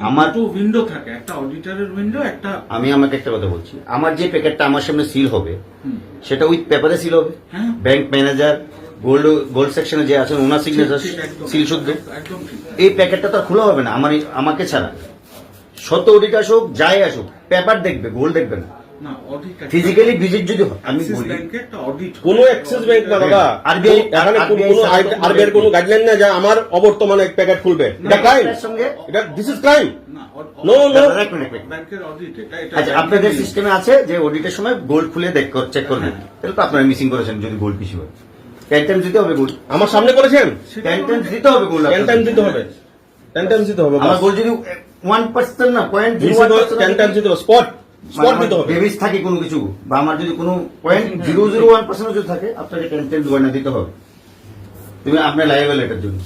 আমার তো উইন্ডো থাকে, একটা অডিটরের উইন্ডো, একটা আমি আমাকে একটা কথা বলছি, আমার যে প্যাকেটটা আমার সামনে সিল হবে সেটা উইথ পেপারে সিল হবে। হ্যাঁ। ব্যাংক ম্যানেজার গোল্ড সেকশনে যে আছেন ওনার সিগনেচার ঠিক, একদম। সিল শুদ্ধ। একদম ঠিক। এই প্যাকেটটা তো আর খোলা হবে না আমাকে ছাড়া। শত অডিট আসুক যাই আসুক পেপার দেখবে, গোল্ড দেখবে না। না, অডিট ফিজিক্যালি ভিজিট যদি হয়, আমি অ্যাক্সিস বলি ব্যাংকে একটা অডিট, কোন অ্যাক্সিস ব্যাংক না দাদা, RBI এখানে কোনো আরবিআই কোনো গাইডলাইন না যে আমার অবর্তমানে প্যাকেট খুলবে। এটা ক্রাইম, সঙ্গে এটা দিস ইজ ক্রাইম। না নো নো, এক মিনিট। ব্যাংকের অডিট এটা, এটা আচ্ছা, আপনাদের সিস্টেমে আছে যে অডিটের সময় গোল্ড খুলে চেক করবেন, তাহলে তো আপনারা মিসিং করেছেন। যদি গোল্ড পিছু হয় 10 টাইমস দিতে হবে গোল্ড, আমার সামনে করেছেন 10 টাইমস দিতে হবে গোল্ড, 10 টাইম দিতে হবে, 10 টাইম দিতে হবে। আমার গোল্ড যদি 1% না 10 টাইম দিতে হবে, স্পট দিতে হবে। ডেবিট থাকে কোনো কিছু, বা আমার যদি কোনো 0.001% যদি থাকে, আপনাকে 10 টাইমস গয়না দিতে হবে। তুমি আপনার লাইবেল এটার জন্য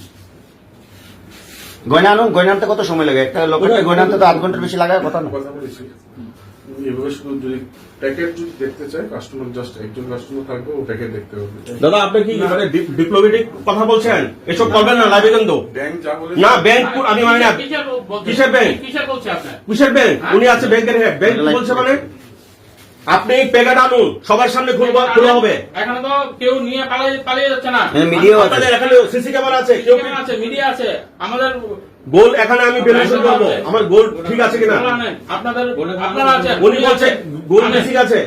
গয়না আনুন। গয়না আনতে কত সময় লাগে? একটা লোকের গয়না আনতে তো 8 ঘন্টার বেশি লাগার কথা না। কথা বলেছি এভাবে শুধু যদি প্যাকেট যদি দেখতে চায়, কাস্টমার জাস্ট একজন কাস্টমার থাকবে, ও প্যাকেট দেখতে হবে। দাদা আপনি কি মানে ডিপ্লোমেটিক কথা বলছেন? এসব করবেন না, লাইভে কিন্তু ব্যাংক যা বলে না। ব্যাংক আমি মানে না, কিসের ব্যাংক? কিসের বলছে আপনার? কিসের ব্যাংক? উনি আছে ব্যাংকের হেড। ব্যাংক কি বলছে মানে আপনি প্যাকেট আনুন, সবার সামনে খোলা হবে। এখানে তো কেউ নিয়ে পালিয়ে যাচ্ছে না। মিডিয়াও আছে, আপনাদের এখানে সিসি ক্যামেরা আছে, কেউ কেউ আছে, মিডিয়া আছে। আমাদের গোল্ড এখানে আমি ভ্যালুয়েশন করব, আমার গোল্ড ঠিক আছে কিনা। আপনাদের আপনারা আছে, উনি বলছে গোল্ড ঠিক আছে,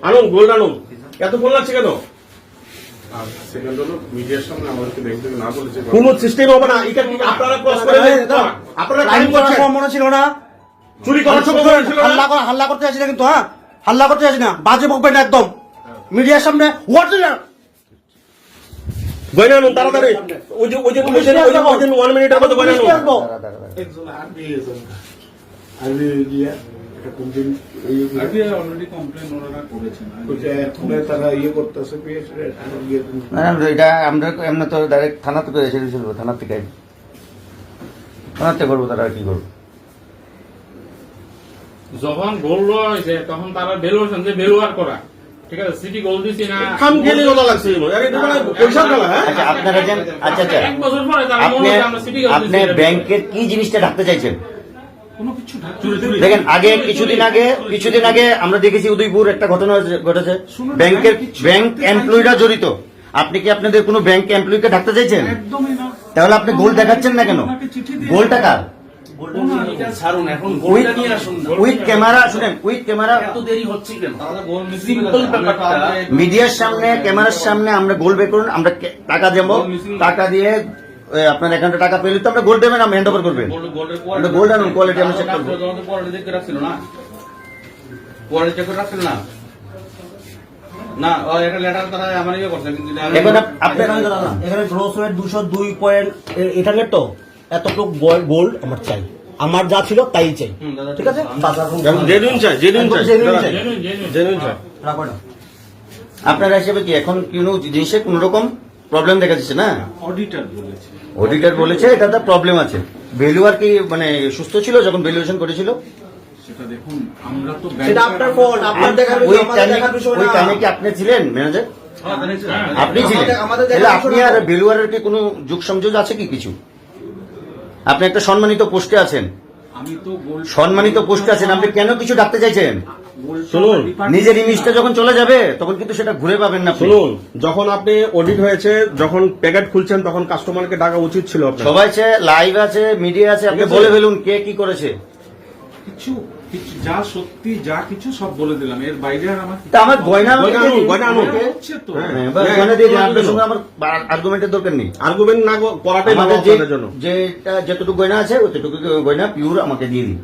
আনুন গোল্ড আনুন। এত ফোন লাগছে কেন? আর সেকেন্ড হলো মিডিয়ার সামনে আমাদেরকে দেখতে না বলেছে। কোন সিস্টেম হবে না, এটা কি আপনারা ক্রস করে দেন? আপনারা টাইম করছেন, মনে ছিল না, চুরি করার সময় ছিল না। হাল্লা করতে আসি না কিন্তু, হ্যাঁ হাল্লা করতে আসি না, বাজে বকবেন না একদম মিডিয়ার সামনে। গয়না আনুন তাড়াতাড়ি। ওই যে 1 মিনিটের মধ্যে গয়না আনুন। একজন আরবিআই গিয়া একটা কমপ্লেন আরবিআই অলরেডি কমপ্লেন ওনারা করেছেন। এখন তারা করতেছে পিএসএ না, এটা আমরা এমনি তো ডাইরেক্ট থানাতে তো এসে দিয়েছিল, থানার থেকে করবো, তারা আর কি করবো। যখন গোল হয়েছে তখন তারা ভ্যালুয়েশন যে ভ্যালুয়ার করা, ঠিক আছে, সিটি গোল দিছি না, খাম খেলে গলা লাগছে। আরে এটা মানে পয়সা খেলা। হ্যাঁ আচ্ছা, আপনারা আচ্ছা এক বছর পরে তারা মনে হচ্ছে আমরা সিটি গোল আপনি দিছি। ব্যাংকের কি জিনিসটা ঢাকতে চাইছেন? কোনো কিছু দেখেন, কিছুদিন আগে আমরা দেখেছি উদয়পুর একটা ঘটনা ঘটেছে, ব্যাংক এমপ্লয়িরা জড়িত। আপনি কি আপনাদের কোনো ব্যাংক এমপ্লয়িকে ঢাকতে চাইছেন? একদমই না। তাহলে আপনি গোল্ড দেখাচ্ছেন না কেন? গোল্ড টাকা ছাড়ুন, এখন গোলটা নিয়ে আসুন না। উইথ ক্যামেরা, শুনেন, উইথ ক্যামেরা এত দেরি হচ্ছে কেন? সিম্পল ব্যাপারটা। মিডিয়ার সামনে, ক্যামেরার সামনে আমরা গোল্ড বের করুন, আমরা টাকা দেবো, টাকা দিয়ে আপনার অ্যাকাউন্টে টাকা পেলে তো আমরা গোল্ড দেবেন, আমরা হ্যান্ড ওভার করবেন। গোল্ড আনুন, কোয়ালিটি আমরা চেক করবো। কোয়ালিটি দেখে রাখছিল না, কোয়ালিটি চেক করে রাখছিল না। না, একটা লেটার তারা আমার ইয়ে করছে, কিন্তু এখন আপনার এখানে গ্রোস ওয়েট 202 পয়েন্ট এটাকে তো এতটুকু গোল্ড আমার চাই, আমার যা ছিল তাই চাই, ঠিক আছে? জেনুইন চাই, জেনুইন চাই, Genuine চাই। জেনুইন চাই। রাখো না। আপনার হিসেবে কি এখন কোনো জিনিসে কোন রকম প্রবলেম দেখা যাচ্ছে না? অডিটর বলেছে, অডিটর বলেছে এটাতে প্রবলেম আছে। ভ্যালুয়ার কি মানে সুস্থ ছিল যখন ভ্যালুয়েশন করেছিল? সেটা দেখুন, আমরা তো সেটা আপনার ফোন, আপনার দেখার ওই বিষয়, আমাদের দেখার বিষয় ওই না। টাইমে কি আপনি ছিলেন ম্যানেজার? আপনি ছিলেন, আমাদের তাহলে দেখার আপনি বিষয় আর না। ভ্যালুয়ারের কি কোনো যোগ সংযোগ আছে কি কিছু? আপনি একটা সম্মানিত পোস্টে আছেন, আমি তো গোল্ড সম্মানিত পোস্টে আছেন, আপনি কেন কিছু ডাকতে চাইছেন? শুনুন, নিজের ইমেজটা যখন চলে যাবে তখন কিন্তু সেটা ঘুরে পাবেন না আপনি। শুনুন, যখন আপনি অডিট হয়েছে, যখন প্যাকেট খুলছেন, তখন কাস্টমারকে ডাকা উচিত ছিল আপনার। সবাই লাইভ আছে, মিডিয়া আছে, আপনি ঠিক আছে। বলে ফেলুন কে কি করেছে। কিছু কিছু যা সত্যি যা কিছু সব বলে দিলাম, এর বাইরে আর আমার তা আমার গয়না গয়না আনুন, গয়না আনুন। হচ্ছে তো। হ্যাঁ। গয়না দিয়ে দিন, আপনার সঙ্গে আমার আর্গুমেন্টের দরকার নেই। আর্গুমেন্ট না করাটাই ভালো আমাদের আপনাদের জন্য। যেটুকু গয়না আছে ওইটুকু গয়না পিওর আমাকে দিয়ে দিন।